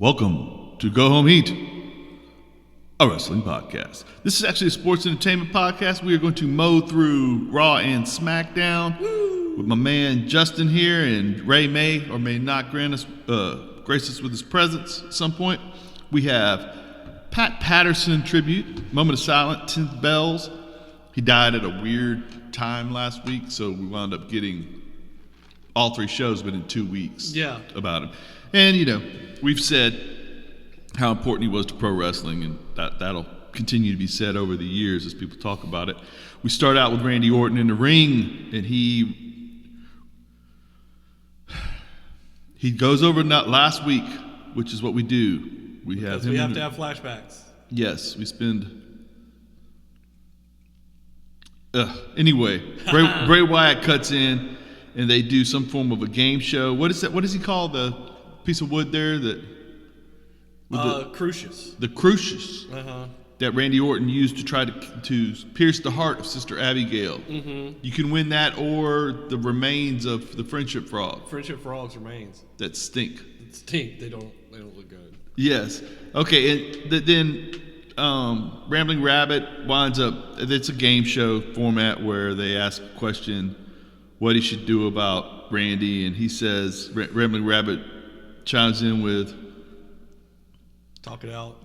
Welcome to Go Home Eat, a wrestling podcast. This is actually a sports entertainment podcast. We are going to mow through Raw and Snackdown with my man Justin here, and Ray may or may not grace us with his presence at some point. We have Pat Patterson tribute, moment of silence, 10th bells. He died at a weird time last week, so we wound up getting all three shows, but in 2 weeks about him. And, you know, we've said how important he was to pro wrestling, and that'll continue to be said over the years as people talk about it. We start out with Randy Orton in the ring, and he goes over last week, which is what we do. We have to have flashbacks. Yes, we spend... Anyway, Bray Wyatt cuts in, and they do some form of a game show. What is that? What does he call the piece of wood there? Crucius. The crucius that Randy Orton used to try to pierce the heart of Sister Abigail. Mm-hmm. You can win that, or the remains of the friendship frog. Friendship frog's remains that stink. They don't look good. Yes. Okay. And then Rambling Rabbit winds up. It's a game show format where they ask a question, what he should do about Randy, and he says, Rambling Rabbit chimes in with, talk it out.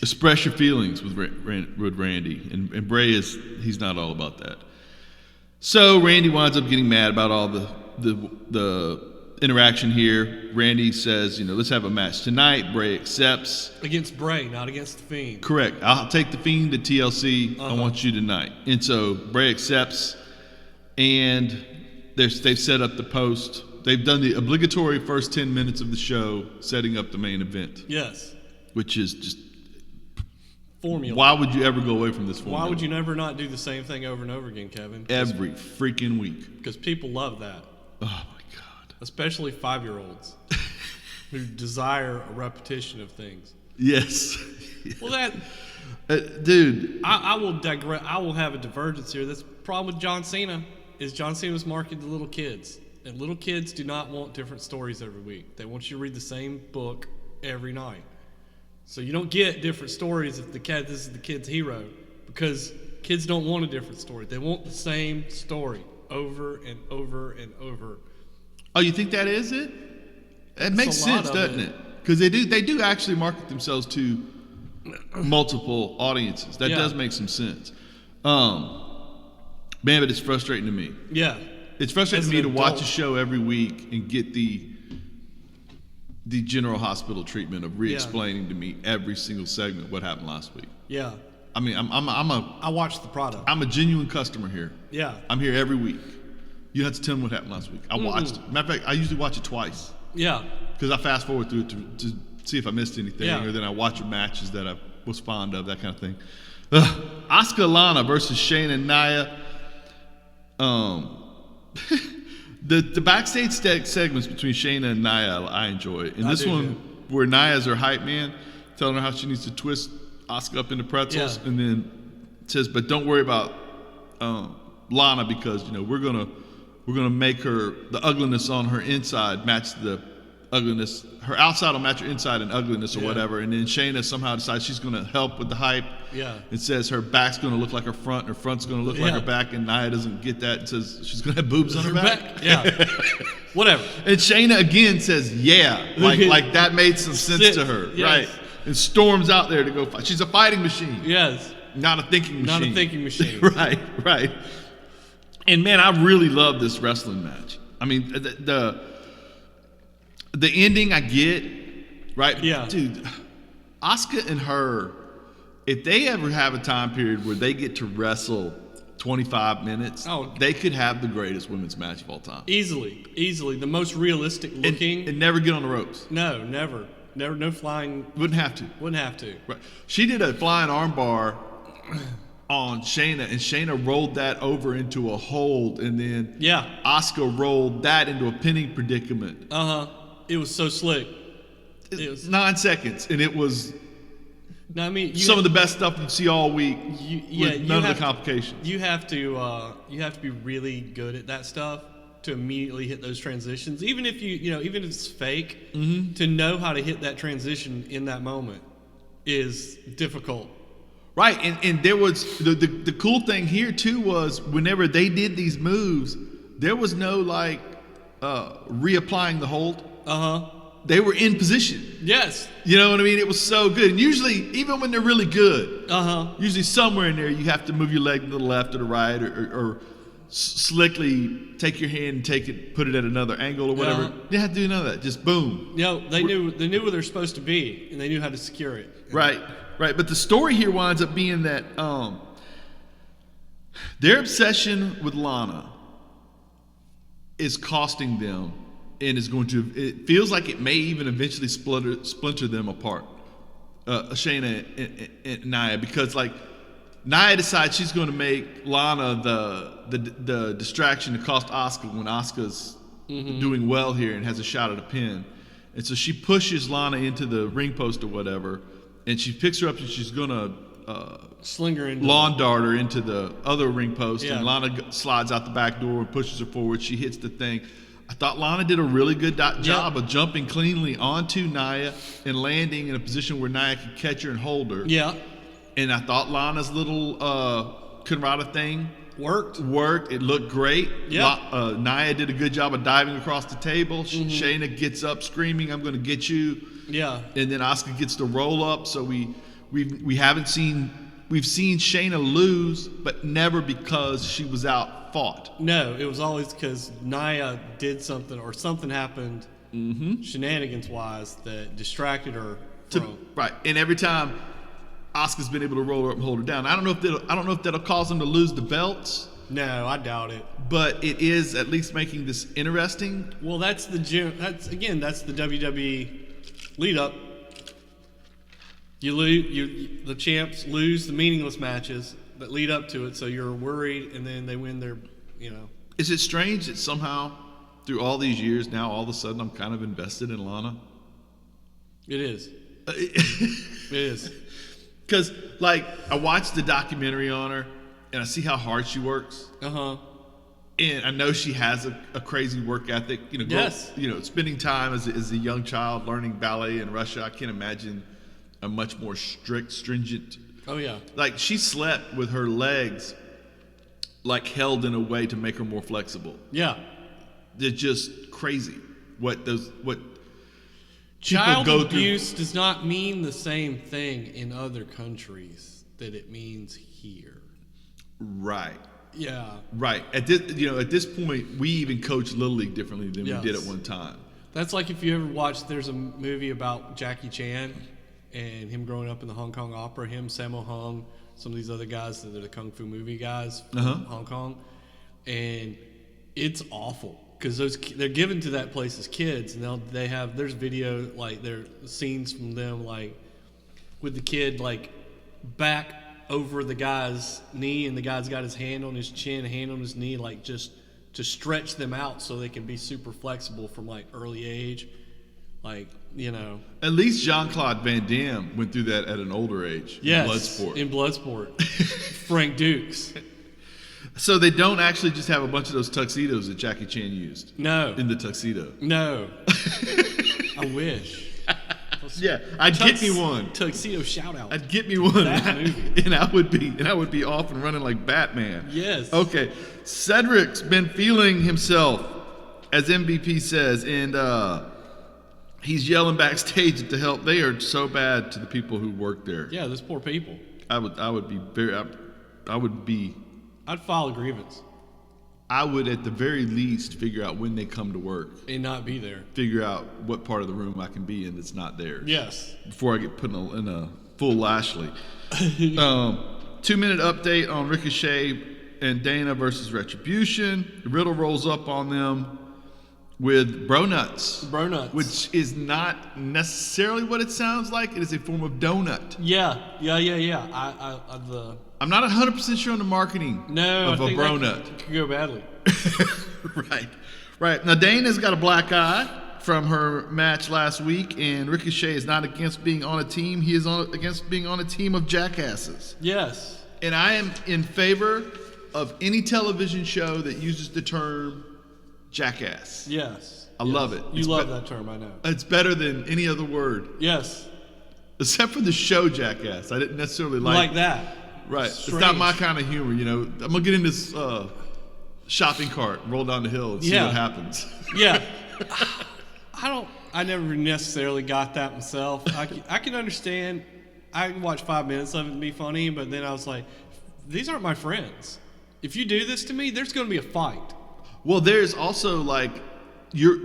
Express your feelings with Randy. And Bray he's not all about that. So Randy winds up getting mad about all the interaction here. Randy says, let's have a match tonight. Bray accepts. Against Bray, not against The Fiend. Correct. I'll take The Fiend to TLC. I want you tonight. And so Bray accepts, and they've set up the post. They've done the obligatory first 10 minutes of the show, setting up the main event. Yes. Which is just... formula. Why would you ever go away from this formula? Why would you never not do the same thing over and over again, Kevin? Every freaking week. Because people love that. Oh, my God. Especially 5-year-olds who desire a repetition of things. Yes. Well, that... dude. I will digress. I will have a divergence here. That's the problem with John Cena, is John Cena was marketed to little kids. And little kids do not want different stories every week. They want you to read the same book every night. So you don't get different stories if this is the kid's hero, because kids don't want a different story. They want the same story over and over and over. Oh, you think that is it? It makes sense, doesn't it? Because they do actually market themselves to multiple audiences. That does make some sense. Man, but it's frustrating to me. Yeah. It's frustrating to me to watch a show every week and get the General Hospital treatment of re-explaining to me every single segment what happened last week. Yeah. I mean, I watched the product. I'm a genuine customer here. Yeah. I'm here every week. You have to tell me what happened last week. I watched it. Matter of fact, I usually watch it twice. Yeah. Because I fast forward through it to see if I missed anything, or then I watch matches that I was fond of, that kind of thing. Asuka Lana versus Shayna and Nia. The backstage segments between Shayna and Nia, I enjoy. And this one, where Nia's her hype man, telling her how she needs to twist Asuka up into pretzels, and then says, "But don't worry about Lana, because we're gonna make her, the ugliness on her inside match the ugliness. Her outside will match her inside in ugliness or whatever." And then Shayna somehow decides she's gonna help with the hype. Yeah. It says her back's gonna look like her front, and her front's gonna look like her back, and Nia doesn't get that and says she's gonna have boobs on her back. Yeah. Whatever. And Shayna again says, like that made some sense to her, right? And storms out there to go fight. She's a fighting machine. Yes. Not a thinking machine. Not a thinking machine. Right. And man, I really love this wrestling match. I mean, the ending I get, right? Yeah. Dude, Asuka and her, if they ever have a time period where they get to wrestle 25 minutes, they could have the greatest women's match of all time. Easily. The most realistic looking. And never get on the ropes. No, never. No flying. Wouldn't have to. Right. She did a flying armbar on Shayna, and Shayna rolled that over into a hold, and then Asuka rolled that into a pinning predicament. It was so slick. It was 9 seconds, and it was No, I mean, some of the best stuff you see all week. With none of the complications. You have to be really good at that stuff. to immediately hit those transitions, even if even if it's fake, to know how to hit that transition in that moment is difficult. Right, and there was the cool thing here too was whenever they did these moves, there was no like reapplying the hold. They were in position. Yes. You know what I mean? It was so good. And usually, even when they're really good, usually somewhere in there you have to move your leg to the left or the right, or slickly take your hand and take it, put it at another angle or whatever. You didn't have to do none of that. Just boom. They knew where they're supposed to be, and they knew how to secure it. Right. But the story here winds up being that their obsession with Lana is costing them, and is going to. It feels like it may even eventually splinter them apart, Shayna and Nia, because like Nia decides she's going to make Lana the distraction to cost Asuka when Asuka's doing well here and has a shot at a pin, and so she pushes Lana into the ring post or whatever, and she picks her up and she's going to sling her into lawn dart her into the other ring post, and Lana slides out the back door and pushes her forward. She hits the thing. I thought Lana did a really good job of jumping cleanly onto Nia and landing in a position where Nia could catch her and hold her. Yeah. And I thought Lana's little Conrada thing worked. It looked great. Yeah. Nia did a good job of diving across the table. Shayna gets up screaming, "I'm going to get you." Yeah. And then Asuka gets the roll up. So we haven't seen. We've seen Shayna lose, but never because she was outfought. No, it was always because Nia did something or something happened shenanigans-wise that distracted her from... Right, and every time Asuka's been able to roll her up and hold her down. I don't know if that'll cause them to lose the belts. No, I doubt it. But it is at least making this interesting. Well, that's the WWE lead-up. The champs lose the meaningless matches that lead up to it, so you're worried, and then they win their, Is it strange that somehow, through all these years, now all of a sudden I'm kind of invested in Lana? It is. It is. Because, like, I watched the documentary on her, and I see how hard she works. And I know she has a crazy work ethic. Yes. Spending time as a young child learning ballet in Russia, I can't imagine a much more strict, stringent. Oh yeah. Like she slept with her legs like held in a way to make her more flexible. Yeah. They're just crazy. What child people go abuse through. Does not mean the same thing in other countries that it means here. Right. Yeah. Right. At this point, we even coach Little League differently than we did at one time. That's like if you ever watched. There's a movie about Jackie Chan and him growing up in the Hong Kong opera, him, Sammo Hung, some of these other guys that are the Kung Fu movie guys from Hong Kong. And it's awful because they're given to that place as kids, and there's video, like there scenes from them, like with the kid like back over the guy's knee, and the guy's got his hand on his chin, hand on his knee, like just to stretch them out so they can be super flexible from like early age. Like, At least Jean-Claude Van Damme went through that at an older age. Yes, in Bloodsport. Frank Dukes. So they don't actually just have a bunch of those tuxedos that Jackie Chan used. No. In the tuxedo. No. I wish. Yeah, get me one. Tuxedo shout out. I'd get me one. That movie. and I would be off and running like Batman. Yes. Okay. Cedric's been feeling himself, as MVP says, and he's yelling backstage at the help. They are so bad to the people who work there. Yeah, those poor people. I'd file a grievance. I would at the very least figure out when they come to work. And not be there. Figure out what part of the room I can be in that's not theirs. Yes. Before I get put in a full Lashley. 2-minute update on Ricochet and Dana versus Retribution. Riddle rolls up on them with Bro Nuts. Bro Nuts. Which is not necessarily what it sounds like. It is a form of donut. Yeah. I'm not 100% sure on the marketing of a Bro Nut. Could go badly. Right. Now, Dana's got a black eye from her match last week, and Ricochet is not against being on a team. He is against being on a team of jackasses. Yes. And I am in favor of any television show that uses the term jackass. Yes. I love it. You love that term, I know. It's better than any other word. Yes. Except for the show jackass. I didn't necessarily Like that. Right. Strange. It's not my kind of humor, you know. I'm going to get in this shopping cart, roll down the hill, and see what happens. Yeah. I never necessarily got that myself. I can understand. I can watch 5 minutes of it and be funny, but then I was like, these aren't my friends. If you do this to me, there's going to be a fight. Well, there's also like,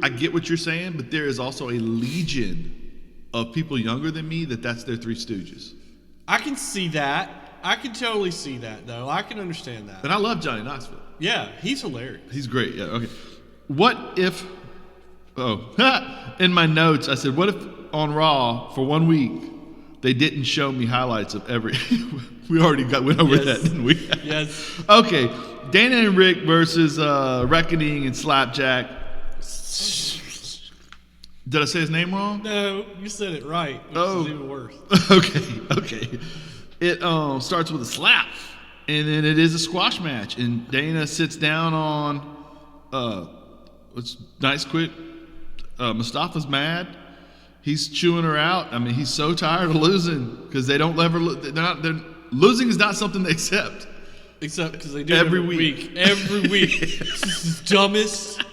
I get what you're saying, but there is also a legion of people younger than me that's their Three Stooges. I can see that. I can totally see that, though. I can understand that. And I love Johnny Knoxville. Yeah, he's hilarious. He's great. Yeah, okay. What if... Oh, in my notes, I said, what if on Raw for 1 week they didn't show me highlights of every... we already went over that, didn't we? Yes. Okay, Dana and Rick versus Reckoning and Slapjack. Did I say his name wrong? No, you said it right, which is even worse. Okay. It starts with a slap, and then it is a squash match, and Dana sits down on it's nice quick. Mustafa's mad. He's chewing her out. I mean, he's so tired of losing because they don't ever. Losing is not something they accept. Except because they do it every week. Every week. This is the dumbest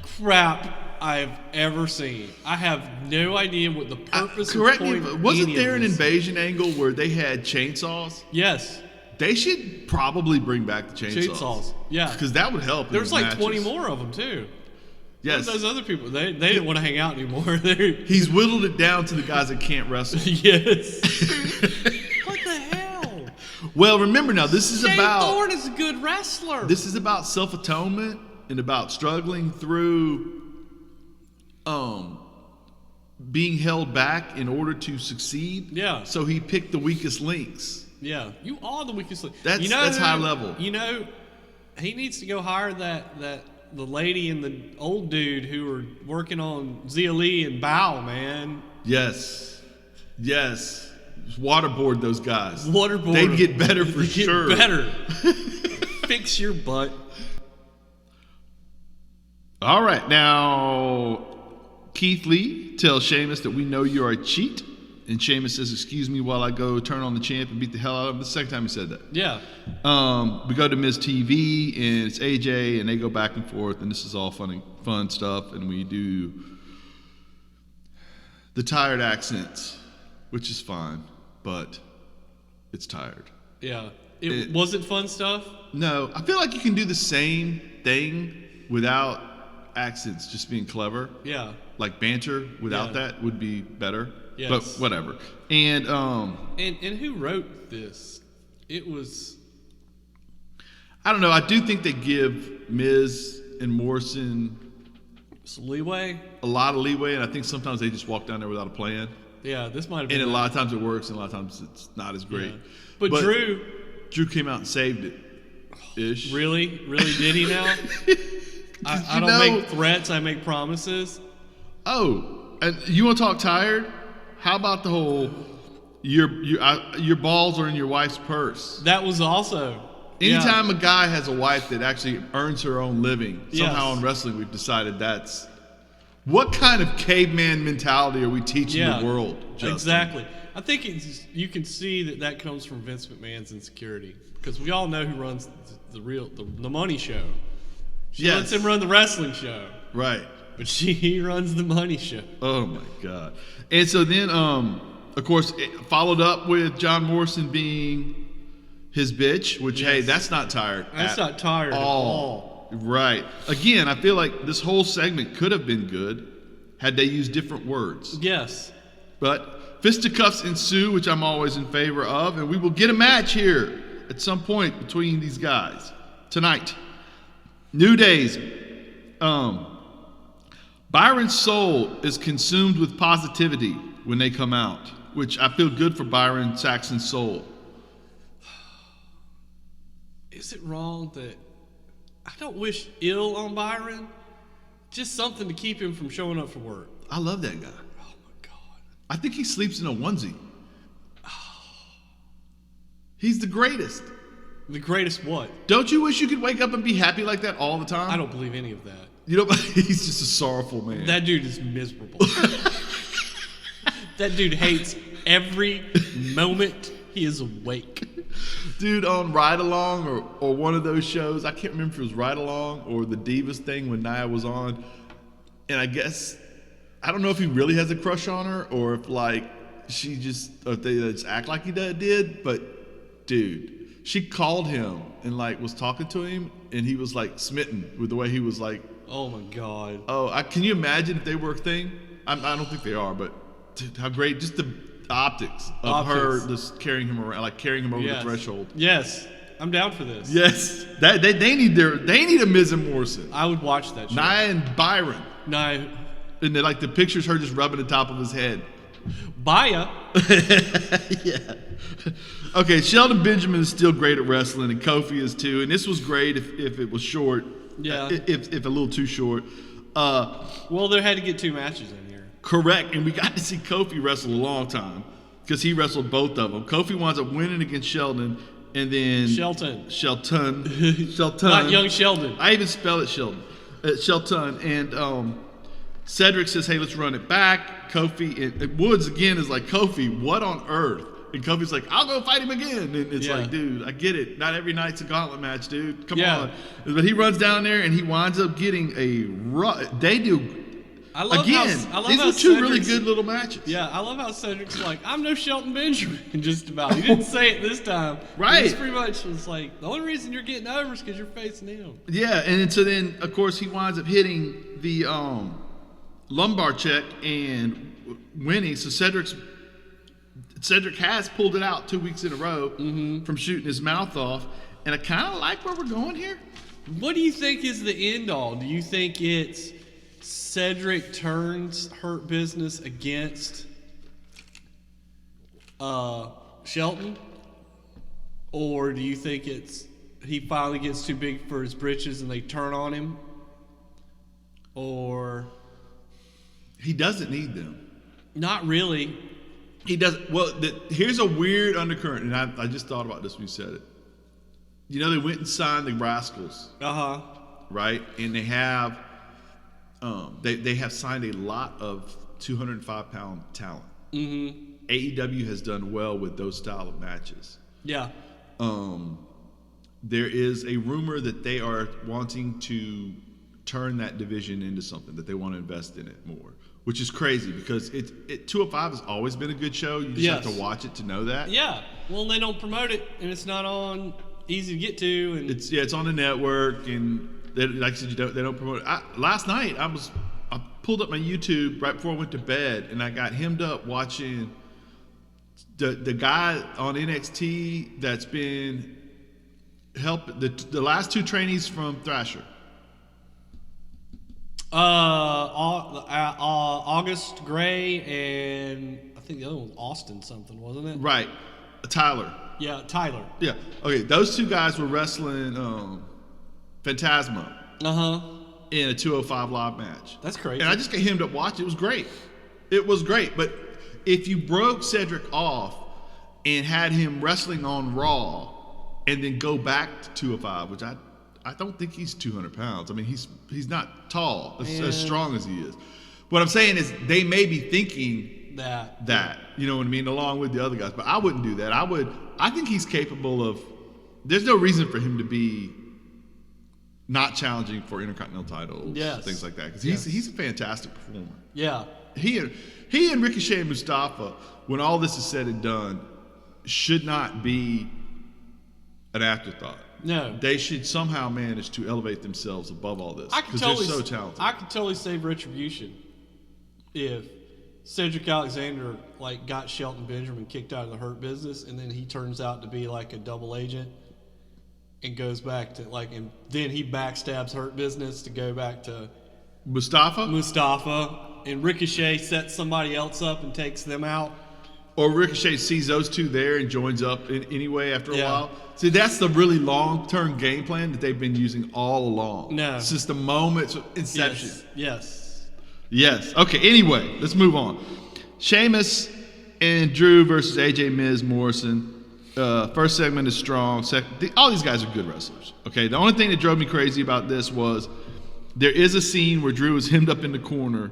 crap I've ever seen. I have no idea what the purpose correct or me, point but of wasn't any there of an this. invasion angle where they had chainsaws? Yes. They should probably bring back the chainsaws. Yeah. Because that would help. There was like matches. 20 more of them, too. Yes. Those other people, they didn't want to hang out anymore. He's whittled it down to the guys that can't wrestle. Yes. What the hell? Well, remember now, this is Shane about... Thorne is a good wrestler. This is about self-atonement and about struggling through being held back in order to succeed. Yeah. So he picked the weakest links. Yeah. You are the weakest link. That's high level. You know, he needs to go hire the lady and the old dude who are working on Zia Lee and Bow, man. Yes. Just waterboard those guys. Waterboard. They'd get better for Get sure. better. Fix your butt. All right. Now, Keith Lee tells Sheamus that we know you're a cheat. And Sheamus says, excuse me while I go turn on the champ and beat the hell out of him. The second time he said that. Yeah. We go to Miz TV, and it's AJ, and they go back and forth, and this is all fun stuff. And we do the tired accents, which is fine, but it's tired. Yeah. It wasn't fun stuff? No. I feel like you can do the same thing without accents, just being clever. Yeah. Like banter without that would be better. Yes. But whatever. And who wrote this? It was... I don't know. I do think they give Miz and Morrison some leeway. A lot of leeway, and I think sometimes they just walk down there without a plan. Yeah, this might have been... And a lot of times it works, and a lot of times it's not as great. Yeah. But Drew came out and saved it. Ish. Really? Really did he now? I don't make threats, I make promises. Oh, and you want to talk tired? How about the whole your balls are in your wife's purse? That was also... Anytime a guy has a wife that actually earns her own living, somehow Yes. in wrestling we've decided that's... What kind of caveman mentality are we teaching the world, Justin? Exactly. I think you can see that comes from Vince McMahon's insecurity. Because we all know who runs the money show. She lets him run the wrestling show. Right. But he runs the money show. Oh, my God. And so then, of course, it followed up with John Morrison being his bitch, which, hey, that's not tired at all. Right. Again, I feel like this whole segment could have been good had they used different words. Yes. But fisticuffs ensue, which I'm always in favor of, and we will get a match here at some point between these guys tonight. New Days. Byron's soul is consumed with positivity when they come out, which I feel good for Byron Saxon's soul. Is it wrong that I don't wish ill on Byron? Just something to keep him from showing up for work. I love that guy. Oh my God. I think he sleeps in a onesie. He's the greatest. The greatest what? Don't you wish you could wake up and be happy like that all the time? I don't believe any of that. he's just a sorrowful man. That dude is miserable. That dude hates every moment he is awake. Dude, on Ride Along or one of those shows, I can't remember if it was Ride Along or the Divas thing when Nia was on, and I don't know if he really has a crush on her or if like or if they just act like he did, but dude, she called him and like was talking to him, and he was like smitten with the way he was like, oh my god. Oh, can you imagine if they were a thing? I don't think they are, but dude, how great, just the optics of her just carrying him around, like carrying him over the threshold. Yes, I'm down for this. Yes, they need a Miz and Morrison. I would watch that show. Nia and Byron. Nia. And like the picture's her just rubbing the top of his head. Baya. Yeah. Okay, Shelton Benjamin is still great at wrestling, and Kofi is too. And this was great if it was short. Yeah. If a little too short. Well, they had to get 2 matches in here. Correct, and we got to see Kofi wrestle a long time because he wrestled both of them. Kofi winds up winning against Sheldon, and then Shelton. Not young Sheldon. I even spell it Sheldon. Shelton, and Cedric says, "Hey, let's run it back." Kofi and Woods again is like, "Kofi, what on earth?" And Kofi's like, "I'll go fight him again." And it's like, dude, I get it. Not every night's a gauntlet match, dude. Come on. But he runs down there and he winds up getting they do. I love these were 2 really good little matches. Yeah, I love how Cedric's like, I'm no Shelton Benjamin, just about. He didn't say it this time. Right. He pretty much was like, the only reason you're getting over is because you're facing him. Yeah, and so then, of course, he winds up hitting the lumbar check and winning. So Cedric has pulled it out 2 weeks in a row from shooting his mouth off. And I kind of like where we're going here. What do you think is the end all? Do you think it's Cedric turns Hurt Business against Shelton? Or do you think it's he finally gets too big for his britches and they turn on him? Or he doesn't need them. Not really. He doesn't. Well, here's a weird undercurrent, and I just thought about this when you said it. You know, they went and signed the Rascals. Right? And they have they have signed a lot of 205-pound talent. AEW has done well with those style of matches. Yeah. There is a rumor that they are wanting to turn that division into something, that they want to invest in it more, which is crazy because 205 has always been a good show. You just have to watch it to know that. Yeah. Well, they don't promote it, and it's not on easy to get to, and it's on the network, and like I said, they don't promote it. Last night I pulled up my YouTube right before I went to bed, and I got hemmed up watching the guy on NXT that's been helping the last 2 trainees from Thrasher. August Gray and I think the other one was Austin something, wasn't it? Right. Tyler. Yeah, Tyler. Yeah. Okay, those 2 guys were wrestling Phantasma. In a 205 live match. That's crazy. And I just got hemmed up watching. It was great. It was great. But if you broke Cedric off and had him wrestling on Raw and then go back to 205, which I don't think he's 200 pounds. I mean, he's not tall as strong as he is. What I'm saying is they may be thinking that you know what I mean, along with the other guys. But I wouldn't do that. I think he's capable of. There's no reason for him to be not challenging for Intercontinental titles, things like that. Because he's a fantastic performer. Yeah. He and Ricochet and Mustafa, when all this is said and done, should not be an afterthought. No. They should somehow manage to elevate themselves above all this because they're so talented. I could totally save Retribution if Cedric Alexander got Shelton Benjamin kicked out of the Hurt Business, and then he turns out to be like a double agent and goes back to and then he backstabs Hurt Business to go back to Mustafa, and Ricochet sets somebody else up and takes them out. Or Ricochet sees those 2 there and joins up anyway after a while. See, that's the really long-term game plan that they've been using all along. No. Since the moment of inception. Yes. Okay, anyway, let's move on. Sheamus and Drew versus AJ, Miz, Morrison. First segment is strong. All these guys are good wrestlers. Okay, the only thing that drove me crazy about this was there is a scene where Drew is hemmed up in the corner,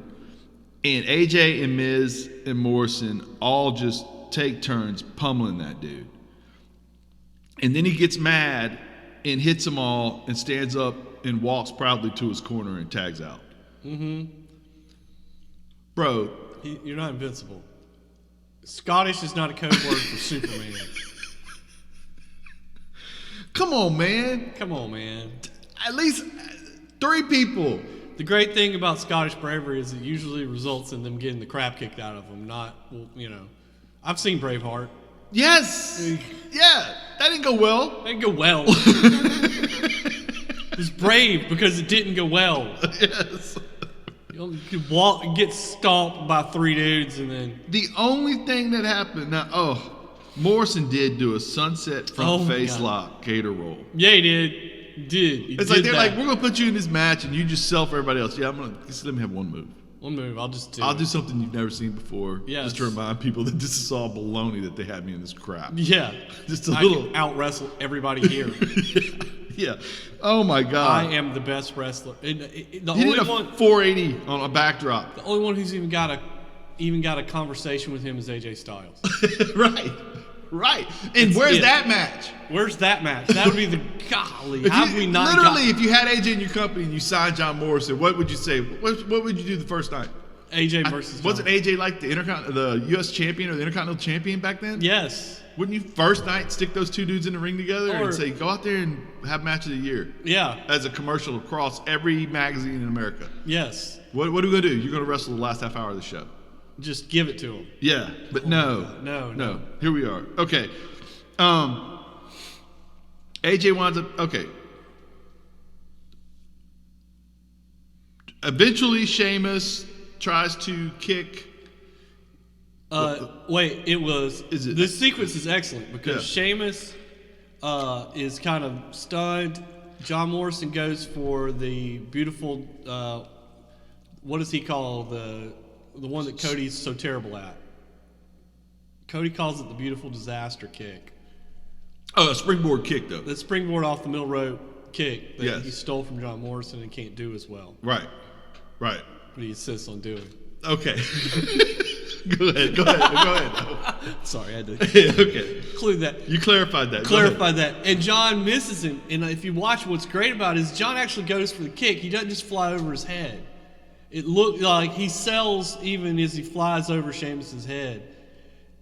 and AJ and Miz and Morrison all just take turns pummeling that dude. And then he gets mad and hits them all and stands up and walks proudly to his corner and tags out. Mm-hmm. Bro. You're not invincible. Scottish is not a code word for Superman. Come on, man. Come on, man. At least 3 people. The great thing about Scottish bravery is it usually results in them getting the crap kicked out of them. Not, you know. I've seen Braveheart. Yes. Yeah. That didn't go well. That didn't go well. It was brave because it didn't go well. Yes. You could walk and get stomped by 3 dudes and then... The only thing that happened... Now, Morrison did do a sunset front face lock gator roll. Yeah, he did. It's like they're like, we're going to put you in this match and you just sell for everybody else. Yeah, just let me have one move. One move. I'll do something you've never seen before. Yes. Just to remind people that this is all baloney that they had me in this crap. Yeah. Just a little. I can out-wrestle everybody here. Yeah. Oh, my God. I am the best wrestler. He did a 480 on a backdrop. The only one who's even got a conversation with him is AJ Styles. Right. And where's that match? Where's that match? That would be the golly. How have we not literally, if you had AJ in your company and you signed John Morrison, what would you say? What would you do the first night? AJ versus John. Wasn't AJ like the U.S. champion or the Intercontinental champion back then? Yes. Wouldn't you first night stick those 2 dudes in the ring together and say, go out there and have match of the year? Yeah. As a commercial across every magazine in America. Yes. What are we going to do? You're going to wrestle the last half hour of the show. Just give it to him. Yeah, but no. Here we are. Okay. AJ winds up. Okay. Eventually, Sheamus tries to kick. Wait, it was. This sequence is excellent because Sheamus is kind of stunned. John Morrison goes for the beautiful. What does he call the one that Cody's so terrible at? Cody calls it the beautiful disaster kick. Oh, a springboard kick, though. The springboard off the middle rope kick that he stole from John Morrison and can't do as well. Right. But he insists on doing. Okay. Go ahead. Sorry, I had to okay. include that. You clarified that. Clarified that. And John misses him. And if you watch, what's great about it is John actually goes for the kick. He doesn't just fly over his head. It looked like he sells even as he flies over Sheamus's head.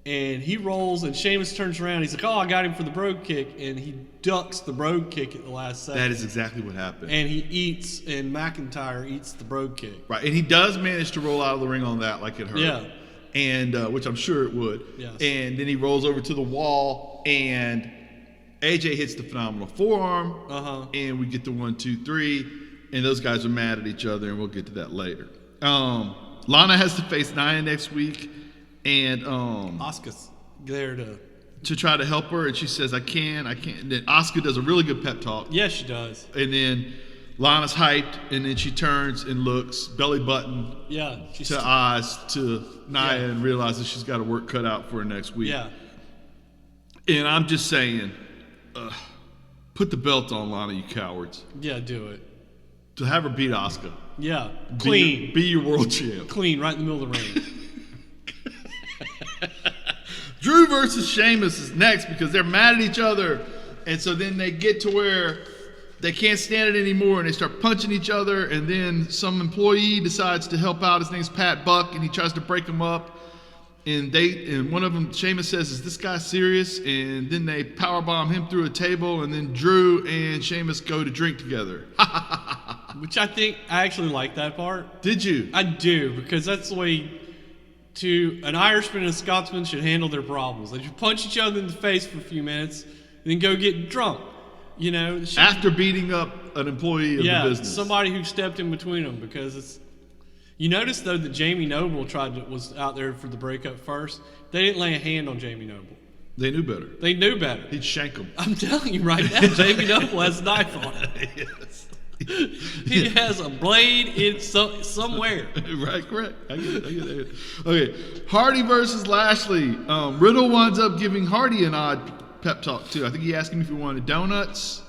And he rolls, and Sheamus turns around. He's like, I got him for the brogue kick. And he ducks the brogue kick at the last second. That is exactly what happened. And McIntyre eats the brogue kick. Right. And he does manage to roll out of the ring on that like it hurt. Yeah. And which I'm sure it would. Yes. And then he rolls over to the wall, and AJ hits the phenomenal forearm. And we get the 1, 2, 3. And those guys are mad at each other, and we'll get to that later. Lana has to face Nia next week. And Asuka's there to try to help her, and she says, I can't. And then Asuka does a really good pep talk. Yes, she does. And then Lana's hyped, and then she turns and looks belly button to eyes to Nia and realizes she's got her work cut out for her next week. Yeah. And I'm just saying, put the belt on, Lana, you cowards. Yeah, do it. To have her beat Asuka. Yeah, clean. Be your world champ. Clean, right in the middle of the ring. Drew versus Sheamus is next because they're mad at each other. And so then they get to where they can't stand it anymore and they start punching each other. And then some employee decides to help out. His name's Pat Buck, and he tries to break them up. And one of them, Sheamus says, is this guy serious? And then they powerbomb him through a table. And then Drew and Sheamus go to drink together. Which I actually like that part. Did you? I do, because that's the way an Irishman and a Scotsman should handle their problems. They should punch each other in the face for a few minutes and then go get drunk. You know, after beating up an employee of the business. Somebody who stepped in between them, because it's. You notice though that Jamie Noble was out there for the breakup first. They didn't lay a hand on Jamie Noble. They knew better. He'd shank him. I'm telling you right now, Jamie Noble has a knife on it. Yes. He has a blade in somewhere. Right, correct. I get it. Okay, Hardy versus Lashley. Riddle winds up giving Hardy an odd pep talk too. I think he asked him if he wanted donuts.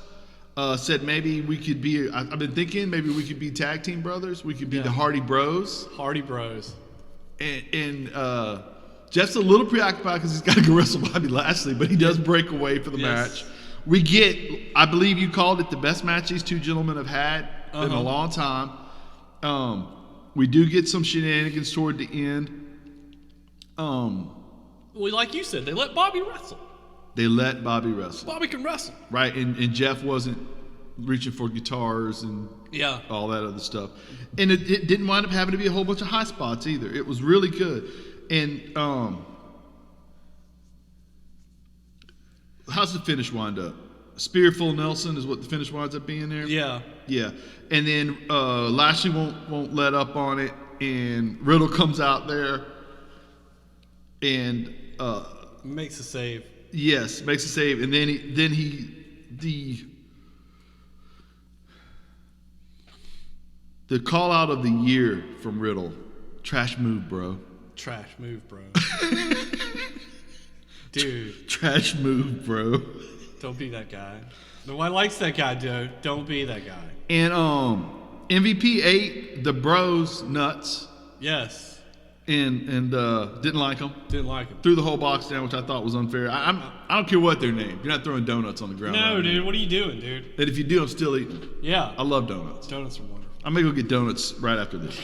said maybe we could be. I've been thinking maybe we could be tag team brothers. We could be the Hardy Bros. Hardy Bros. And Jeff's a little preoccupied because he's got to go wrestle Bobby Lashley, but he does break away for the match. We get, I believe you called it the best match these two gentlemen have had in a long time. We do get some shenanigans toward the end. Well, like you said, they let Bobby wrestle. They let Bobby wrestle. Bobby can wrestle. Right, and Jeff wasn't reaching for guitars and all that other stuff. And it didn't wind up having to be a whole bunch of high spots either. It was really good. And how's the finish wind up? Spear full Nelson is what the finish winds up being there? Yeah. Yeah. And then Lashley won't let up on it, and Riddle comes out there and makes a save. Yes, makes a save, and then the call out of the year from Riddle, trash move, bro. Trash move, bro. Dude. Trash move, bro. Don't be that guy. Nobody likes that guy, dude. Don't be that guy. And MVP ate the bros nuts. Yes. And didn't like them. Didn't like them. Threw the whole box down, which I thought was unfair. I don't care what they're named. You're not throwing donuts on the ground. No, dude. What are you doing, dude? And if you do, I'm still eating. Yeah. I love donuts. Donuts are wonderful. I'm going to go get donuts right after this.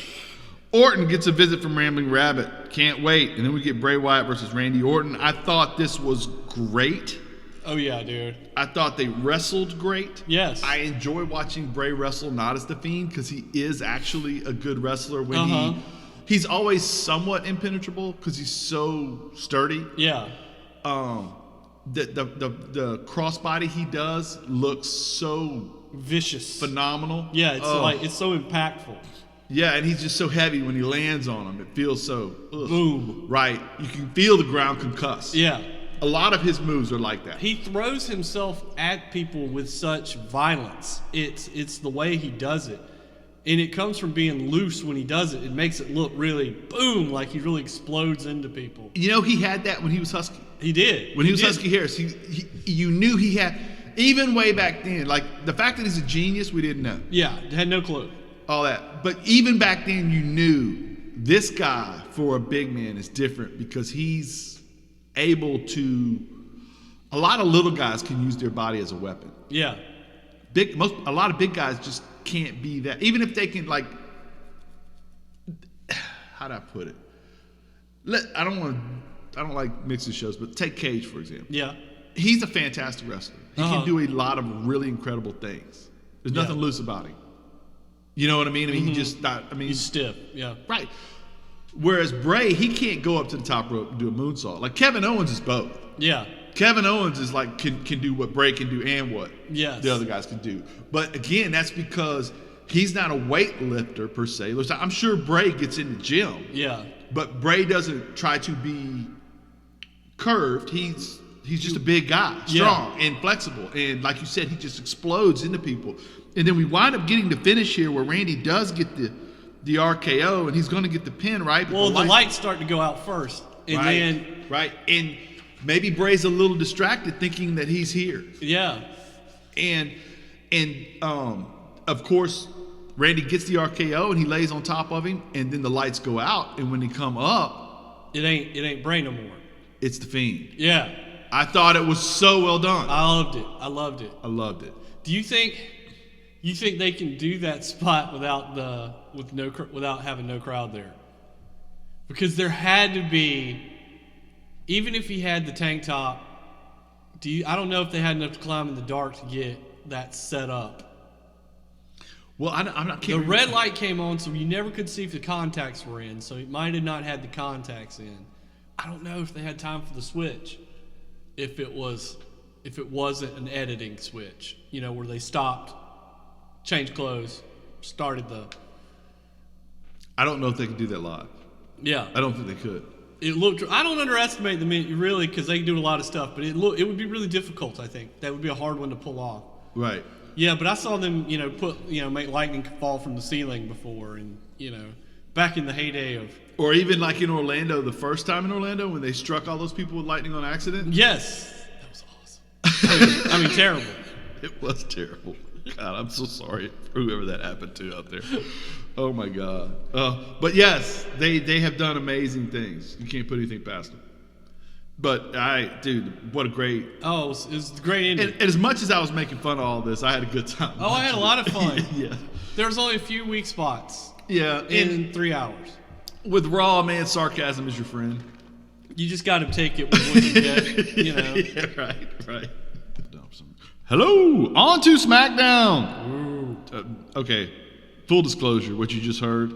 Orton gets a visit from Rambling Rabbit. Can't wait. And then we get Bray Wyatt versus Randy Orton. I thought this was great. Oh, yeah, dude. I thought they wrestled great. Yes. I enjoy watching Bray wrestle, not as The Fiend, because he is actually a good wrestler when he's always somewhat impenetrable because he's so sturdy. Yeah. The crossbody he does looks so vicious, phenomenal. Yeah, it's so impactful. Yeah, and he's just so heavy when he lands on him. It feels so boom. Right. You can feel the ground concuss. Yeah. A lot of his moves are like that. He throws himself at people with such violence. It's the way he does it. And it comes from being loose when he does it. It makes it look really boom, like he really explodes into people. You know, he had that when he was Husky. He did. When he was Husky Harris, you knew he had, even way back then, like the fact that he's a genius, we didn't know. Yeah, had no clue. All that. But even back then, you knew this guy for a big man is different because he's able to, a lot of little guys can use their body as a weapon. Yeah. A lot of big guys just can't be that. Even if they can, like, how'd I put it? I don't like mixing shows, but take Cage, for example. Yeah. He's a fantastic wrestler. He can do a lot of really incredible things. There's nothing loose about him. You know what I mean? I mean, he just not, I mean, he's stiff. Yeah. Right. Whereas Bray, he can't go up to the top rope and do a moonsault. Like Kevin Owens is both. Yeah. Kevin Owens is like can do what Bray can do and what the other guys can do. But again, that's because he's not a weightlifter per se. I'm sure Bray gets in the gym. Yeah. But Bray doesn't try to be curved. He's just a big guy, strong and flexible. And like you said, he just explodes into people. And then we wind up getting the finish here where Randy does get the RKO and he's going to get the pin, right? But well, the light's starting to go out first. And then and maybe Bray's a little distracted thinking that he's here. Yeah. And of course, Randy gets the RKO and he lays on top of him, and then the lights go out, and when they come up, it ain't Bray no more. It's the Fiend. Yeah. I thought it was so well done. I loved it. Do you think they can do that spot without having no crowd there? Because there had to be, even if he had the tank top, I don't know if they had enough to climb in the dark to get that set up. Well, I'm not kidding. The red light came on, so you never could see if the contacts were in. So it might have not had the contacts in. I don't know if they had time for the switch. If it wasn't an editing switch, where they stopped, changed clothes, started the. I don't know if they could do that live. Yeah, I don't think they could. It looked. I don't underestimate them really because they can do a lot of stuff, but it would be really difficult. I think that would be a hard one to pull off. Right. Yeah, but I saw them, make lightning fall from the ceiling before, and back in the heyday of. Or even like in Orlando, the first time in Orlando when they struck all those people with lightning on accident. Yes, that was awesome. I mean, terrible. It was terrible. God, I'm so sorry for whoever that happened to out there. Oh my God. But yes, they have done amazing things. You can't put anything past them. But dude, what a great. Oh, it was a great ending. And as much as I was making fun of all this, I had a good time. Oh, I had a lot of fun. Yeah. There was only a few weak spots. Yeah. In 3 hours. With Raw, man, sarcasm is your friend. You just got to take it with what you get, you know. Yeah, right. Hello, on to SmackDown. Okay, full disclosure, what you just heard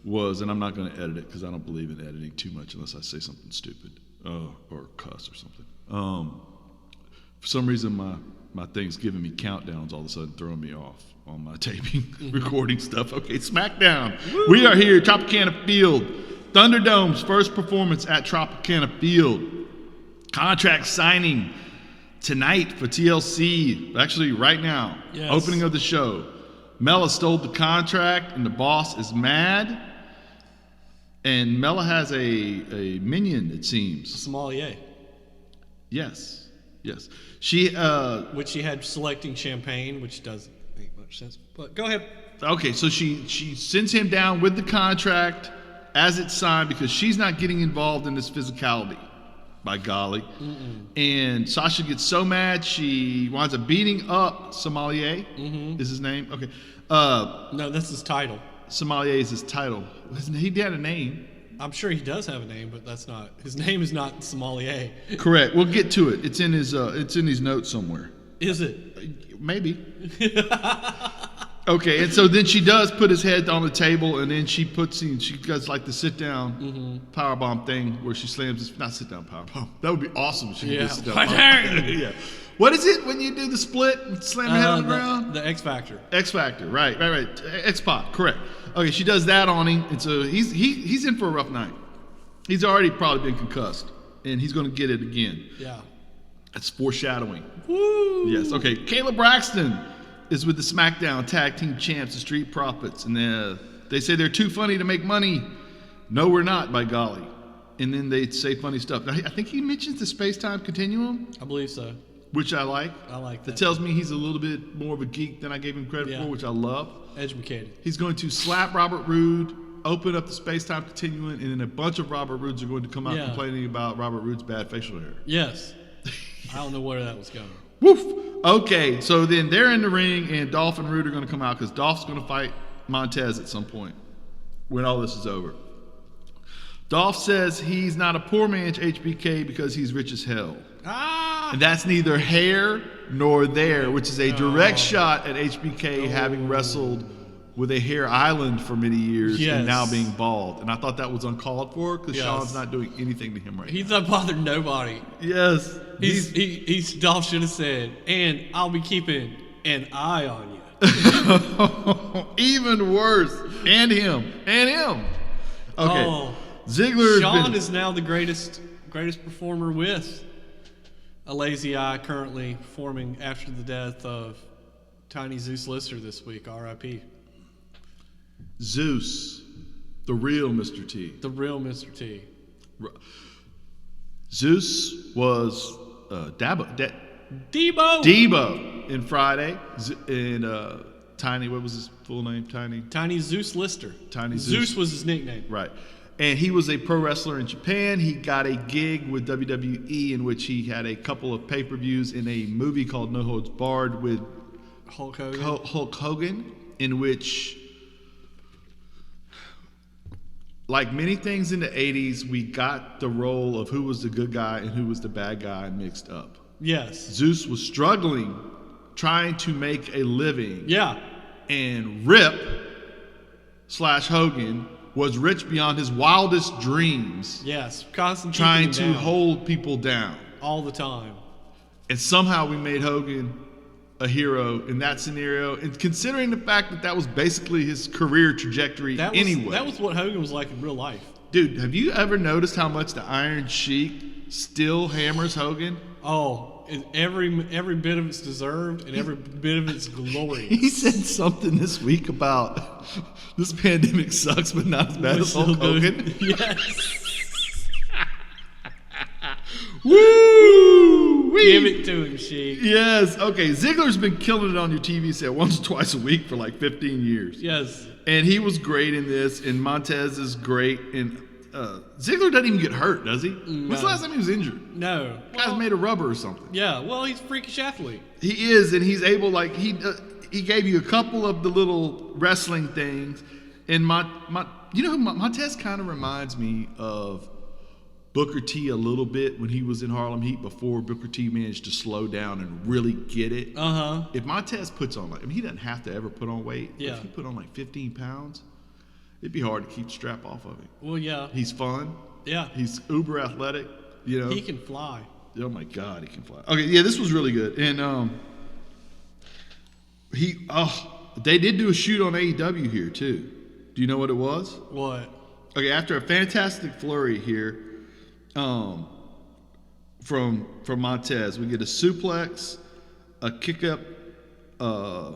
was, and I'm not going to edit it because I don't believe in editing too much unless I say something stupid or cuss or something. For some reason, my thing's giving me countdowns all of a sudden, throwing me off on my taping, recording stuff. Okay, SmackDown. Woo! We are here, Tropicana Field. Thunderdome's first performance at Tropicana Field. Contract signing tonight for TLC. Actually, right now. Yes. Opening of the show. Mella stole the contract, and the boss is mad. And Mella has a minion, it seems. Sommelier. Yes. She which she had selecting champagne, which doesn't make much sense. But go ahead. Okay, so she sends him down with the contract as it's signed because she's not getting involved in this physicality. By golly. Mm-mm. And Sasha gets so mad she winds up beating up Sommelier. Mm-hmm. Is his name? Okay. No, that's his title. Sommelier is his title. He had a name. I'm sure he does have a name, but that's not his name. Is not Sommelier. Correct. We'll get to it. It's in his notes somewhere. Is it? Maybe. Okay, and so then she does put his head on the table, and then she does like the sit down powerbomb thing where she slams his, not sit down powerbomb. That would be awesome if she could do sit down powerbomb. Yeah. What is it when you do the split and slam your head on the ground? The X Factor. X Factor, right. X-Pac, correct. Okay, she does that on him, and so he's in for a rough night. He's already probably been concussed, and he's going to get it again. Yeah. That's foreshadowing. Woo! Yes, okay. Kayla Braxton is with the SmackDown Tag Team Champs, the Street Profits, and they say they're too funny to make money. No, we're not, by golly. And then they say funny stuff. Now, I think he mentions the space-time continuum. I believe so. Which I like. I like that. That tells me he's a little bit more of a geek than I gave him credit for, which I love. Educated. He's going to slap Robert Roode, open up the space-time continuum, and then a bunch of Robert Roodes are going to come out complaining about Robert Roode's bad facial hair. Yes. I don't know where that was going. Woof. Okay, so then they're in the ring, and Dolph and Roode are going to come out because Dolph's going to fight Montez at some point when all this is over. Dolph says he's not a poor man's HBK because he's rich as hell. And that's neither here nor there, which is a direct shot at HBK having wrestled with a hair island for many years and now being bald. And I thought that was uncalled for because Shawn's not doing anything to him right now. He's not bothering nobody. Yes. Dolph should have said, and I'll be keeping an eye on you. Even worse. And him. Okay. Oh, Ziggler. Shawn is now the greatest performer with a lazy eye, currently performing after the death of Tiny Zeus Lister this week. R.I.P. Zeus, the real Mr. T. The real Mr. T. Zeus was Debo in Friday, and Tiny. What was his full name? Tiny Zeus Lister. Tiny Zeus was his nickname. Right. And he was a pro wrestler in Japan. He got a gig with WWE in which he had a couple of pay-per-views in a movie called No Holds Barred with Hulk Hogan. Hulk Hogan, in which, like many things in the 80s, we got the role of who was the good guy and who was the bad guy mixed up. Yes. Zeus was struggling, trying to make a living. Yeah. And Rip/Hogan was rich beyond his wildest dreams. Yes, constantly trying to hold people down all the time. And somehow we made Hogan a hero in that scenario. And considering the fact that was basically his career trajectory anyway. That was what Hogan was like in real life. Dude, have you ever noticed how much the Iron Sheik still hammers Hogan? Oh, every bit of it's deserved and every bit of it's glorious. He said something this week about this pandemic sucks, but not as bad as Hulk Hogan. Yes. Woo! Give it to him, Sheik. Yes. Okay. Ziggler's been killing it on your TV set once or twice a week for like 15 years. Yes. And he was great in this, and Montez is great. And Ziggler doesn't even get hurt, does he? No. When's the last time he was injured? No. Guy's made of rubber or something. Yeah. Well, he's a freakish athlete. He is, and he's able, like, he gave you a couple of the little wrestling things. And Montez kind of reminds me of Booker T a little bit when he was in Harlem Heat before Booker T managed to slow down and really get it. Uh-huh. If Montez puts on, like, I mean, he doesn't have to ever put on weight. Yeah. If he put on like 15 pounds, it'd be hard to keep the strap off of him. Well, yeah. He's fun. Yeah. He's uber athletic. You know. He can fly. Oh my God, he can fly. Okay, yeah, this was really good. And they did do a shoot on AEW here too. Do you know what it was? What? Okay, after a fantastic flurry here, from Montez, we get a suplex, a kick up, a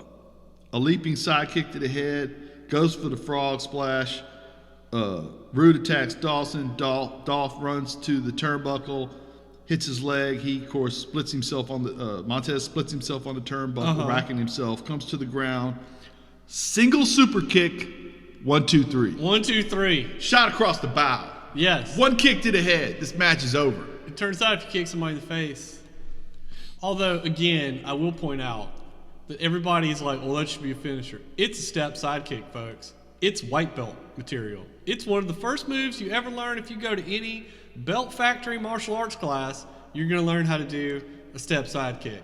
leaping side kick to the head, goes for the frog splash. Rude attacks Dawson. Dolph runs to the turnbuckle, hits his leg. He, of course, splits himself on the Montez splits himself on the turnbuckle, racking himself. Comes to the ground, single super kick. 1, 2, 3. 1, 2, 3. Shot across the bow. Yes. One kick to the head. This match is over. It turns out if you kick somebody in the face. Although, again, I will point out that everybody's like, well, that should be a finisher. It's a step sidekick, folks. It's white belt material. It's one of the first moves you ever learn if you go to any belt factory martial arts class. You're going to learn how to do a step sidekick.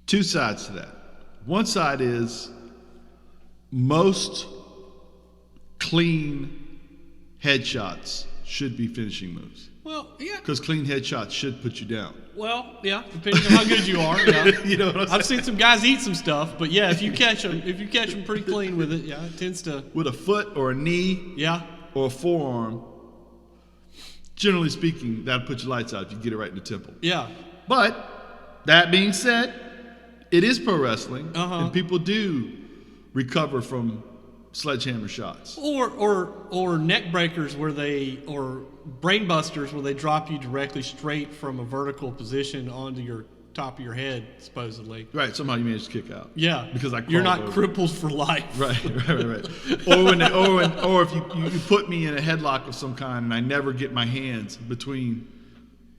Two sides to that. One side is most clean headshots should be finishing moves. Well, yeah. Because clean headshots should put you down. Well, yeah, depending on how good you are. Yeah. You know what I'm saying? I've seen some guys eat some stuff, but yeah, if you catch them pretty clean with it, yeah, it tends to. With a foot or a knee, yeah, or a forearm, generally speaking, that'll put your lights out if you get it right in the temple. Yeah. But that being said, it is pro wrestling, and people do recover from sledgehammer shots, or neck breakers or brain busters where they drop you directly straight from a vertical position onto your top of your head, supposedly. Right. Somehow you managed to kick out. Yeah. Because you're not over. crippled for life. Right. Or if you put me in a headlock of some kind and I never get my hands between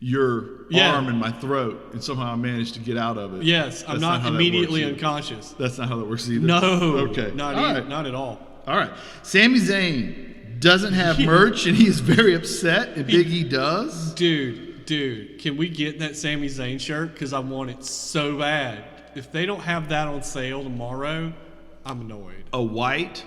your arm and my throat, and somehow I managed to get out of it. Yes, I'm not immediately unconscious. That's not how that works either. No. Okay. Not at all. All right. Sami Zayn doesn't have merch, and he's very upset, and Big E does. Dude, can we get that Sami Zayn shirt? Because I want it so bad. If they don't have that on sale tomorrow, I'm annoyed. A white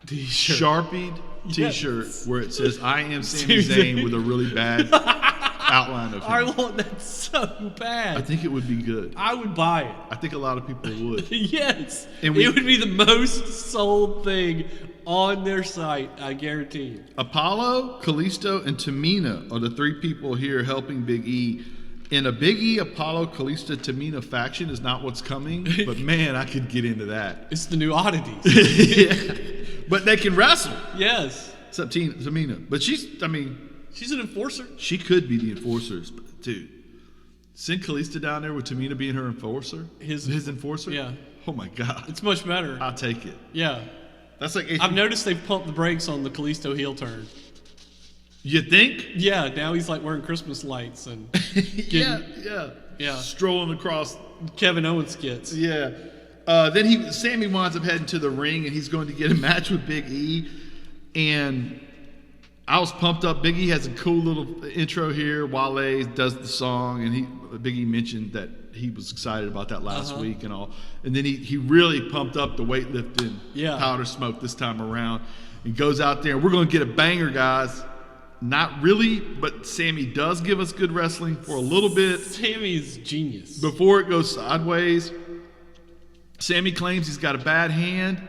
T-shirt. Sharpied T-shirt where it says, I am Sami Zayn with a really bad outline of him. I want that so bad. I think it would be good. I would buy it. I think a lot of people would. Yes. It would be the most sold thing on their site, I guarantee you. Apollo, Kalisto, and Tamina are the three people here helping Big E. In a Big E, Apollo, Kalisto, Tamina faction is not what's coming, but man, I could get into that. It's the new oddities. Yeah. But they can wrestle. Yes. Except Tamina. But she's an enforcer. She could be the enforcer. Dude, send Kalisto down there with Tamina being her enforcer? His enforcer? Yeah. Oh my God. It's much better. I'll take it. Yeah. That's like I've noticed they've pumped the brakes on the Kalisto heel turn. You think? Yeah, now he's like wearing Christmas lights and yeah. Strolling across Kevin Owens skits. Yeah. Then Sammy winds up heading to the ring, and he's going to get a match with Big E. And I was pumped up. Big E has a cool little intro here. Wale does the song, and Big E mentioned that he was excited about that last week and all. And then he really pumped up the weightlifting powder smoke this time around, and goes out there. We're going to get a banger, guys. Not really, but Sammy does give us good wrestling for a little bit. Sammy's genius. Before it goes sideways, Sammy claims he's got a bad hand.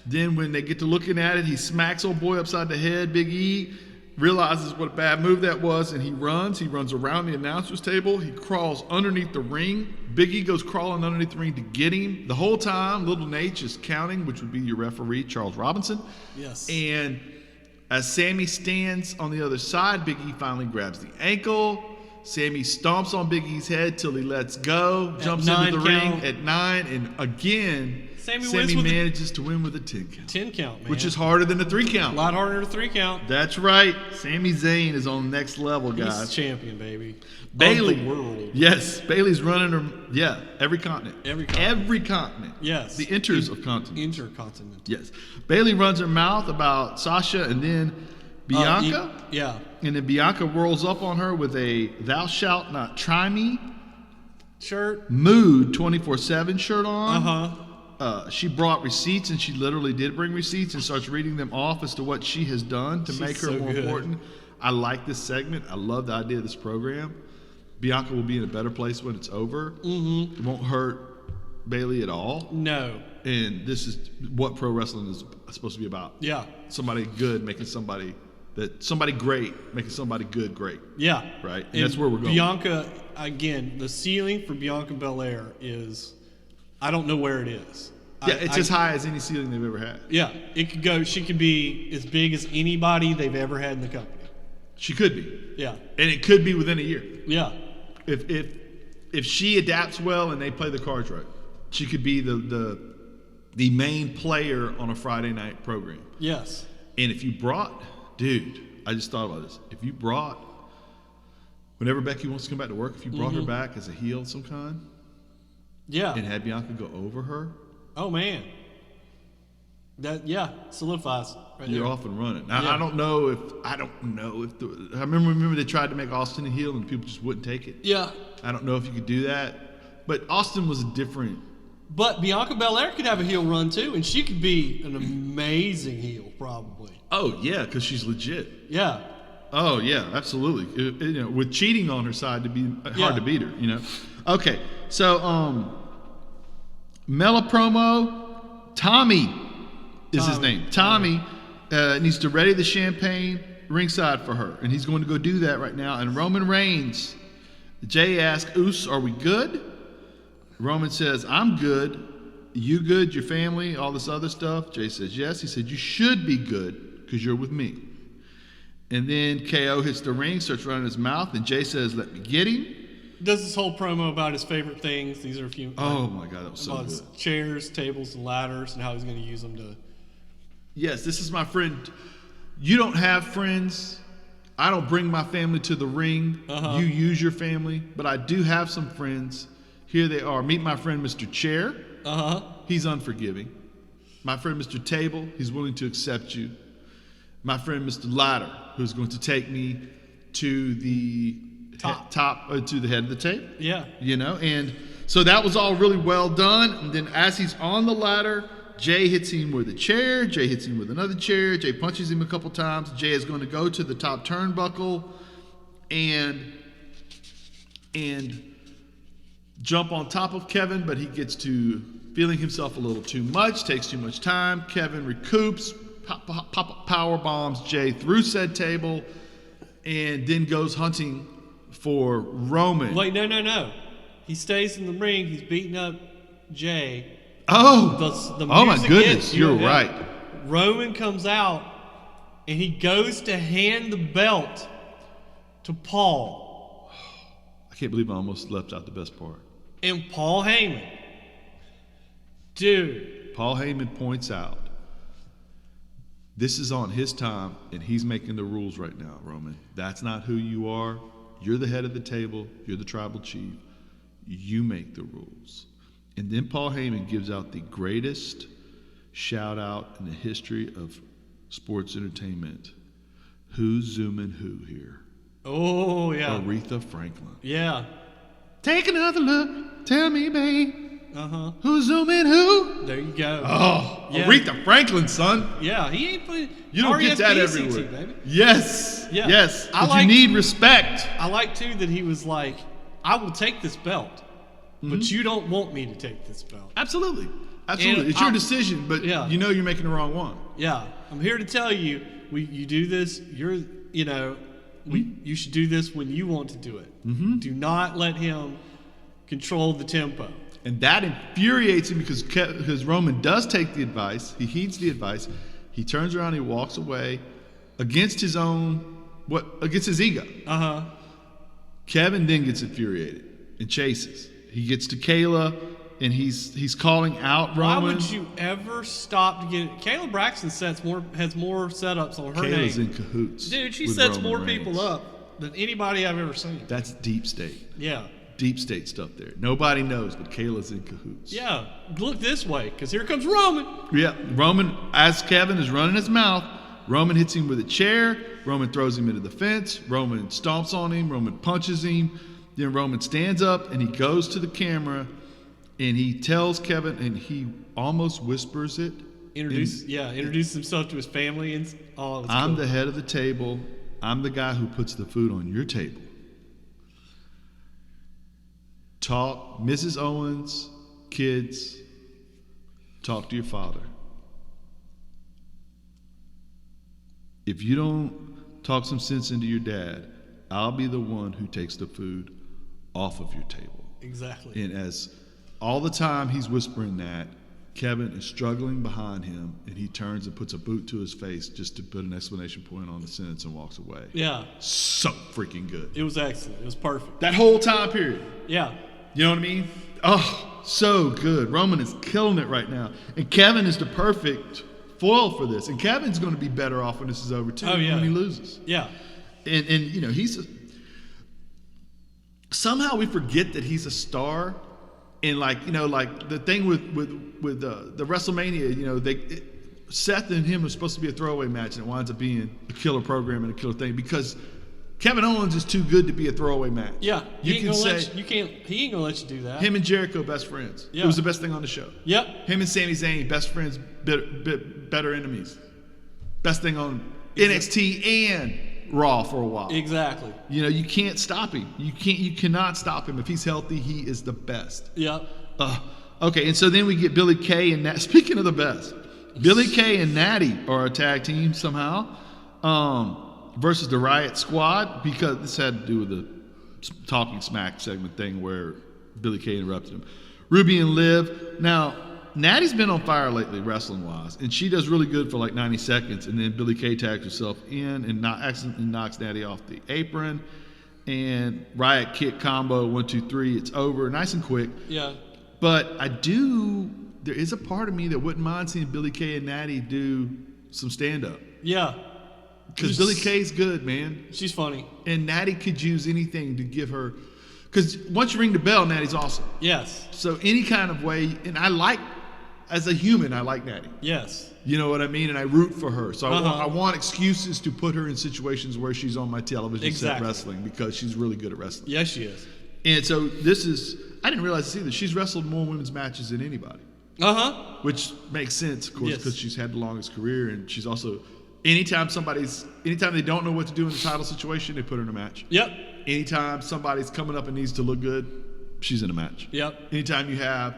Then when they get to looking at it, he smacks old boy upside the head. Big E realizes what a bad move that was, and he runs. He runs around the announcer's table. He crawls underneath the ring. Big E goes crawling underneath the ring to get him. The whole time, Little Nate is counting, which would be your referee, Charles Robinson. Yes. And as Sammy stands on the other side, Big E finally grabs the ankle. Sammy stomps on Big E's head till he lets go, jumps into the ring at 9, and again, Sammy manages to win with a 10 count. 10 count, man. Which is harder than a 3 count. A lot harder than a 3 count. That's right. Sami Zayn is on the next level, guys. He's champion, baby. Bailey. Of the world. Yes, Bailey's running her, every continent. Every continent. Yes. The enters of continents. Intercontinental. Yes. Bailey runs her mouth about Sasha and then Bianca. Yeah. And then Bianca rolls up on her with a "Thou shalt not try me" shirt. Mood 24/7 shirt on. Uh-huh. She brought receipts, and she literally did bring receipts and starts reading them off as to what she has done to make her so more good. important. I like this segment. I love the idea of this program. Bianca will be in a better place when it's over. Mm-hmm. It won't hurt Bailey at all. No. And this is what pro wrestling is supposed to be about. Yeah. Somebody good making somebody great, making somebody good great. Yeah. Right? And that's where we're going. Bianca, again, the ceiling for Bianca Belair is, I don't know where it is. Yeah, it's as high as any ceiling they've ever had. Yeah. It could go, she could be as big as anybody they've ever had in the company. She could be. Yeah. And it could be within a year. Yeah. If she adapts well and they play the cards right, she could be the main player on a Friday night program. Yes. And if you brought, dude, I just thought about this. If you brought, whenever Becky wants to come back to work, if you brought her back as a heel of some kind, and had Bianca go over her, oh man, that solidifies. Right you're there. off and running. Now, I don't know if I remember they tried to make Austin a heel and people just wouldn't take it. Yeah. I don't know if you could do that, but Austin was a different. But Bianca Belair could have a heel run too, and she could be an amazing heel, probably. Oh yeah, because she's legit. Yeah. Oh yeah, absolutely. With cheating on her side, to be hard to beat her. Okay, so Mela promo. Tommy is his name. Tommy needs to ready the champagne ringside for her, and he's going to go do that right now. And Roman Reigns, Jay asks, "Oos, are we good?" Roman says, "I'm good. You good? Your family? All this other stuff?" Jay says, "Yes." He said, "You should be good because you're with me." And then KO hits the ring, starts running his mouth, and Jay says, "Let me get him." Does this whole promo about his favorite things. These are a few. Oh my God, that was so about good. his chairs, tables, and ladders, and how he's going to use them to. Yes, this is my friend. You don't have friends. I don't bring my family to the ring. You use your family, but I do have some friends. Here they are. Meet my friend, Mr. Chair. He's unforgiving. My friend, Mr. Table. He's willing to accept you. My friend, Mr. Ladder, who's going to take me to the to the head of the table. Yeah. And so that was all really well done. And then as he's on the ladder, Jay hits him with a chair. Jay hits him with another chair. Jay punches him a couple times. Jay is going to go to the top turnbuckle and jump on top of Kevin, but he gets to feeling himself a little too much, takes too much time. Kevin recoups, power bombs Jay through said table, and then goes hunting for Roman. Wait, no. He stays in the ring. He's beating up Jay. Oh, the my music goodness, hits, you're right. Roman comes out, and he goes to hand the belt to Paul. I can't believe I almost left out the best part. And Paul Heyman. Dude. Paul Heyman points out, this is on his time, and he's making the rules right now, Roman. That's not who you are. You're the head of the table. You're the tribal chief. You make the rules. And then Paul Heyman gives out the greatest shout out in the history of sports entertainment. Who's zooming who here? Oh, yeah. Aretha Franklin. Yeah. Take another look. Tell me, babe. Who's zooming who? There you go. Oh, yeah. Aretha Franklin, son. Yeah, he ain't playing. You don't get that everywhere. Baby. Yes. Yeah. Yes. But you need respect. I like, too, that he was like, I will take this belt, but you don't want me to take this belt. Absolutely. And it's your decision, but you know you're making the wrong one. Yeah. I'm here to tell you, you do this, you should do this when you want to do it. Do not let him control the tempo. And that infuriates him because Roman does take the advice. He heeds the advice. He turns around, he walks away against his ego. Kevin then gets infuriated and chases. He gets to Kayla, and he's calling out Roman. Why would you ever stop to get it? Kayla Braxton has more setups on her Kayla's name. in cahoots. Dude, she with sets Roman more Reigns. people up than anybody I've ever seen. That's deep state. Yeah. Deep state stuff there. Nobody knows, but Kayla's in cahoots. Yeah. Look this way, because here comes Roman. Yeah. Roman, as Kevin is running his mouth, Roman hits him with a chair. Roman throws him into the fence. Roman stomps on him. Roman punches him. Then Roman stands up and he goes to the camera and he tells Kevin, and he almost whispers it. Introduces himself to his family and all. I'm the head of the table. I'm the guy who puts the food on your table. Talk, Mrs. Owens, kids, talk to your father. If you don't talk some sense into your dad, I'll be the one who takes the food off of your table. Exactly. And as all the time he's whispering that, Kevin is struggling behind him, and he turns and puts a boot to his face just to put an exclamation point on the sentence and walks away. Yeah. So freaking good. It was excellent. It was perfect. That whole time period. Yeah. You know what I mean? Oh, so good. Roman is killing it right now. And Kevin is the perfect foil for this. And Kevin's going to be better off when this is over, too, when he loses. Yeah. And you know, somehow we forget that he's a star. And like, you know, like the thing with the WrestleMania, you know, Seth and him was supposed to be a throwaway match, and it winds up being a killer program and a killer thing because Kevin Owens is too good to be a throwaway match. Yeah, he ain't gonna let you do that. Him and Jericho, best friends. Yeah. It was the best thing on the show. Yep. Him and Sami Zayn, best friends, better enemies. Best thing on NXT and Raw for a while. Exactly. You know, you can't stop him. You cannot stop him. If he's healthy, he is the best. Yep. Okay, and so then we get Billy Kay and speaking of the best, Billy Kay and Natty are a tag team somehow. Versus the Riot Squad, because this had to do with the Talking Smack segment thing where Billy Kay interrupted him. Ruby and Liv. Now, Natty's been on fire lately, wrestling-wise, and she does really good for like 90 seconds, and then Billy Kay tags herself in and accidentally knocks Natty off the apron, and Riot kick combo, 1, 2, 3, it's over, nice and quick. Yeah. But there is a part of me that wouldn't mind seeing Billy Kay and Natty do some stand-up. Yeah. Because Billy Kay's good, man. She's funny. And Natty could use anything to give her... Because once you ring the bell, Natty's awesome. Yes. So any kind of way... And as a human, I like Natty. Yes. You know what I mean? And I root for her. So I want excuses to put her in situations where she's on my television set wrestling because she's really good at wrestling. Yes, she is. And so this is... I didn't realize this either. She's wrestled more women's matches than anybody. Which makes sense, of course, because she's had the longest career, and she's also... Anytime they don't know what to do in the title situation, they put her in a match. Yep. Anytime somebody's coming up and needs to look good, she's in a match. Yep. Anytime you have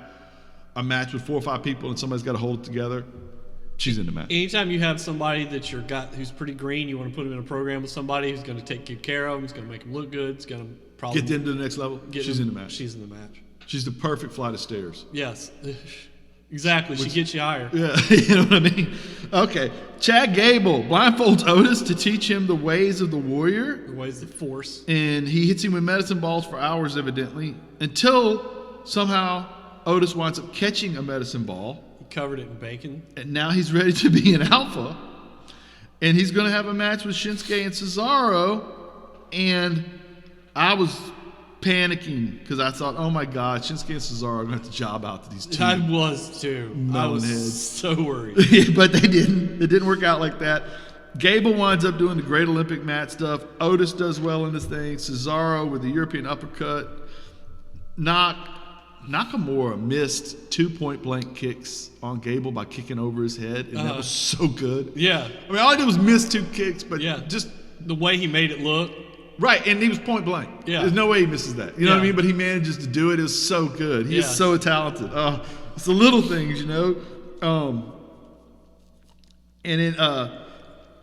a match with 4 or 5 people and somebody's got to hold it together, she's in the match. Anytime you have somebody that who's pretty green, you want to put them in a program with somebody who's going to take good care of them, who's going to make them look good, who's going to probably get them to the next level, she's in the match. She's in the match. She's the perfect flight of stairs. Yes. Exactly. She gets you higher. Yeah, you know what I mean? Okay. Chad Gable blindfolds Otis to teach him the ways of the warrior. The ways of force. And he hits him with medicine balls for hours, evidently, until somehow Otis winds up catching a medicine ball. He covered it in bacon. And now he's ready to be an alpha. And he's going to have a match with Shinsuke and Cesaro. And I was panicking because I thought, oh my God, Shinsuke and Cesaro are going to have to job out to these two. I was too. I was so worried. But they didn't. It didn't work out like that. Gable winds up doing the Great Olympic mat stuff. Otis does well in this thing. Cesaro with the European uppercut. Nakamura missed 2 point-blank kicks on Gable by kicking over his head, and that was so good. Yeah. I mean, all he did was miss 2 kicks, but just... The way he made it look. Right, and he was point blank. Yeah. There's no way he misses that. You know what I mean? But he manages to do it. It was so good. He is so talented. It's the little things, you know. And then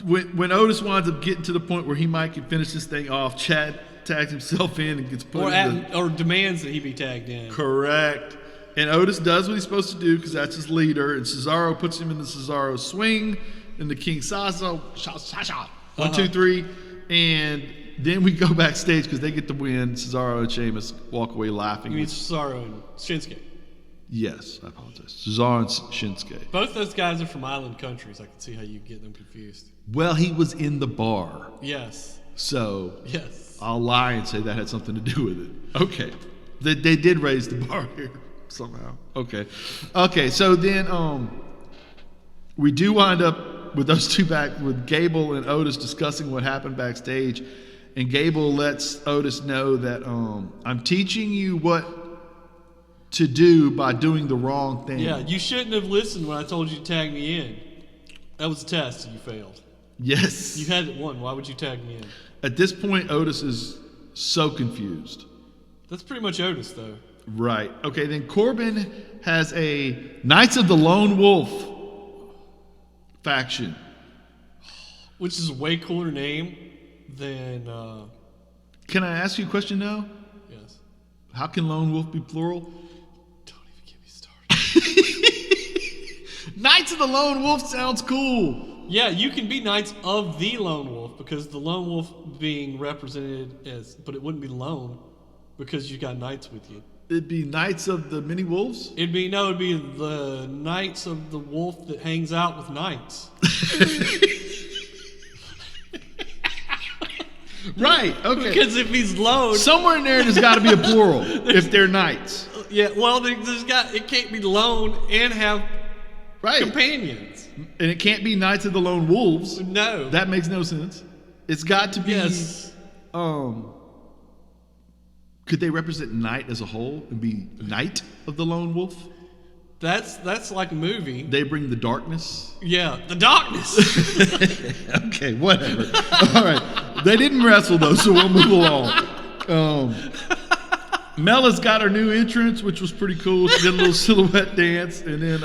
when Otis winds up getting to the point where he might can finish this thing off, Chad tags himself in and gets put or demands that he be tagged in. Correct. And Otis does what he's supposed to do because that's his leader. And Cesaro puts him in the Cesaro swing and the King Sasha. 1, 2, 3. And then we go backstage because they get the win. Cesaro and Sheamus walk away laughing. You mean Cesaro and Shinsuke? Yes, I apologize. Cesaro and Shinsuke. Both those guys are from island countries. I can see how you get them confused. Well, he was in the bar. Yes. So Yes. I'll lie and say that had something to do with it. Okay. They did raise the bar here somehow. Okay. Okay, so then we do wind up with those two back with Gable and Otis discussing what happened backstage. And Gable lets Otis know that I'm teaching you what to do by doing the wrong thing. Yeah, you shouldn't have listened when I told you to tag me in. That was a test and you failed. Yes. You had it won. Why would you tag me in? At this point, Otis is so confused. That's pretty much Otis, though. Right. Okay, then Corbin has a Knights of the Lone Wolf faction. Which is a way cooler name than... Can I ask you a question now? Yes. How can Lone Wolf be plural? Don't even get me started. Knights of the Lone Wolf sounds cool. Yeah, you can be Knights of the Lone Wolf because the Lone Wolf being represented as... But it wouldn't be lone because you got Knights with you. It'd be Knights of the Many Wolves? It'd be the Knights of the Wolf that hangs out with Knights. Right, okay. Because if he's lone... Somewhere in there, there's got to be a plural if they're knights. Yeah, well, it can't be lone and have companions. And it can't be Knights of the Lone Wolves. No. That makes no sense. It's got to be... Yes. Could they represent Knight as a whole and be Knight of the Lone Wolf? That's like a movie. They bring the darkness? Yeah, the darkness. Okay, whatever. All right. They didn't wrestle, though, so we'll move along. Mella's got her new entrance, which was pretty cool. She did a little silhouette dance, and then...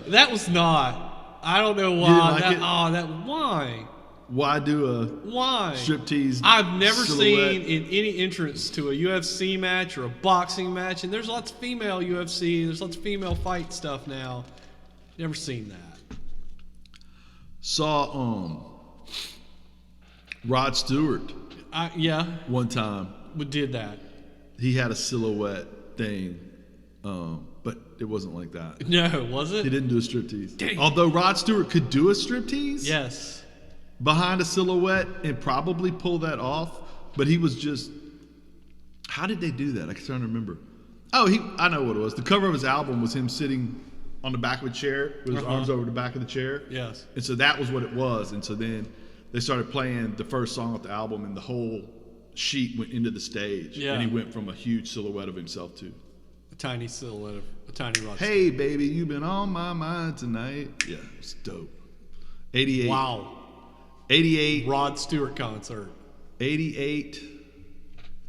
that was not. I don't know why. You didn't like it? Why? Why do a striptease I've never silhouette? seen in any entrance to a UFC match or a boxing match, and there's lots of female UFC, there's lots of female fight stuff now. Never seen that. Saw Rod Stewart one time. We did that. He had a silhouette thing, but it wasn't like that. No, was it? He didn't do a striptease. Dang. Although Rod Stewart could do a striptease Yes. behind a silhouette and probably pull that off, but he was just... How did they do that? I'm trying to remember. I know what it was. The cover of his album was him sitting on the back of a chair with his arms over the back of the chair. Yes. And so that was what it was. And so then they started playing the first song off the album, and the whole sheet went into the stage. Yeah. And he went from a huge silhouette of himself to A tiny silhouette of a tiny rock. Hey, baby, you've been on my mind tonight. Yeah, it's dope. 88. Wow. 88. Rod Stewart concert. 88.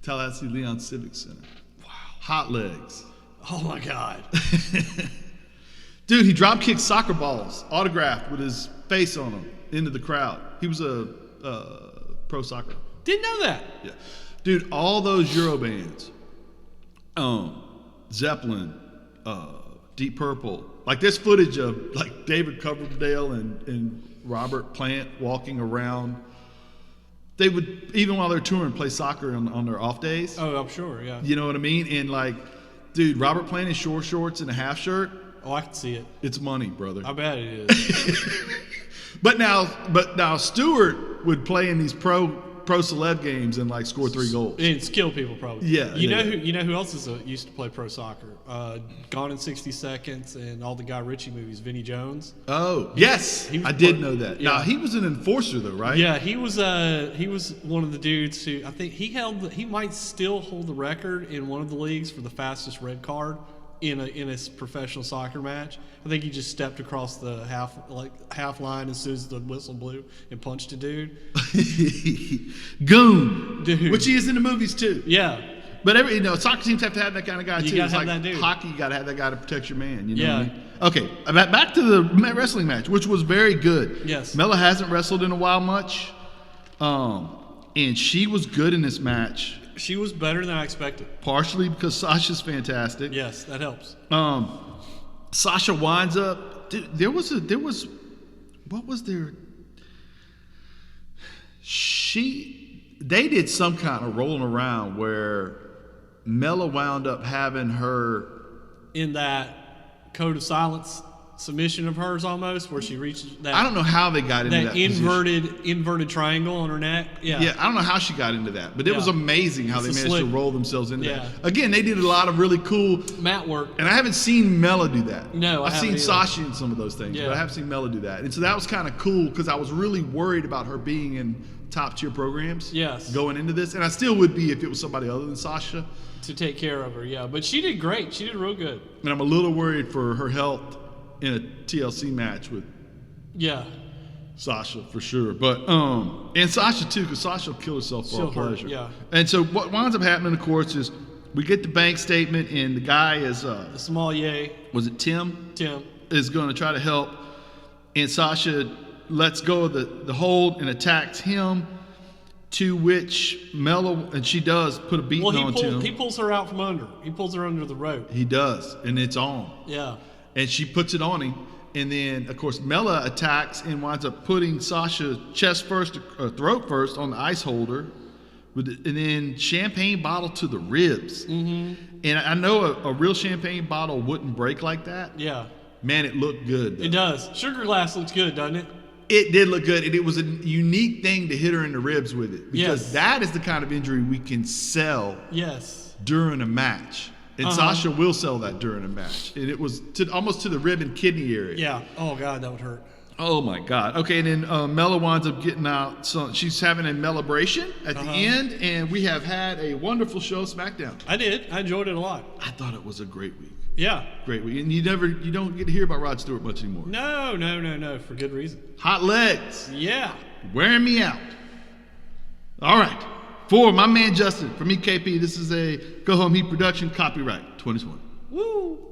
Tallahassee Leon Civic Center. Wow. Hot legs. Oh my God. Dude, he drop kicked soccer balls, autographed with his face on them, into the crowd. He was a pro soccer. Didn't know that. Yeah. Dude, all those Euro bands, Zeppelin, Deep Purple, like there's footage of like David Coverdale and Robert Plant walking around. They would, even while they're touring, play soccer on their off days. Oh, I'm sure, yeah. You know what I mean? And like, dude, Robert Plant in short shorts and a half shirt. Oh, I can see it. It's money, brother. I bet it is. But now Stewart would play in these pro celeb games and like score 3 goals. And skill people probably. Yeah. You know who else used to play pro soccer? Gone in 60 Seconds and all the Guy Ritchie movies. Vinnie Jones. Oh yes, he was I did know that. Yeah. Now he was an enforcer though, right? Yeah, he was one of the dudes who I think he might still hold the record in one of the leagues for the fastest red card in a professional soccer match. I think he just stepped across the half line as soon as the whistle blew and punched a dude. Goon, Dude. which he is in the movies too. Yeah. But soccer teams have to have that kind of guy too. You gotta It's have like that dude. hockey, you gotta have that guy to protect your man. You know Yeah. what I mean? Okay, back to the wrestling match, which was very good. Yes. Mella hasn't wrestled in a while much, and she was good in this match. She was better than I expected. Partially because Sasha's fantastic. Yes, that helps. Sasha winds up. Dude, there was what was there? they did some kind of rolling around where Mella wound up having her in that code of silence submission of hers almost, where she reaches that. I don't know how they got into that inverted triangle on her neck. Yeah, I don't know how she got into that, but it was amazing how they managed to roll themselves into that. Again, they did a lot of really cool mat work, and I haven't seen Mella do that. No, I've seen Sasha in some of those things, but I haven't seen Mella do that, and so that was kind of cool because I was really worried about her being in top tier programs. Yes, going into this, and I still would be if it was somebody other than Sasha to take care of her. Yeah, but she did great. She did real good. And I'm a little worried for her health in a TLC match with Sasha for sure, but and Sasha too, because Sasha will kill herself for our pleasure. Yeah. And so what winds up happening, of course, is we get the bank statement, and the guy is the small yay. Was it Tim? Tim is going to try to help, and Sasha lets go of the hold and attacks him. To which Mella, and she does put a beating on Tim. He pulls her out from under. He pulls her under the rope. He does, and it's on. Yeah. And she puts it on him. And then, of course, Mella attacks and winds up putting Sasha chest first, or throat first on the ice holder. And then champagne bottle to the ribs. Mm-hmm. And I know a real champagne bottle wouldn't break like that. Yeah. Man, it looked good, though. It does. Sugar glass looks good, doesn't it? It did look good, and it was a unique thing to hit her in the ribs with it. Because that is the kind of injury we can sell during a match. And Sasha will sell that during a match. And it was almost to the rib and kidney area. Yeah. Oh, God, that would hurt. Oh, my God. Okay, and then Mella winds up getting out. So she's having a Mellabration at the end, and we have had a wonderful show, SmackDown. I did. I enjoyed it a lot. I thought it was a great week. Yeah. Great week. And you don't get to hear about Rod Stewart much anymore. No, for good reason. Hot legs. Yeah. Wearing me out. All right. For my man Justin, for me KP, this is a Go Home Heat production, copyright 2020. Woo.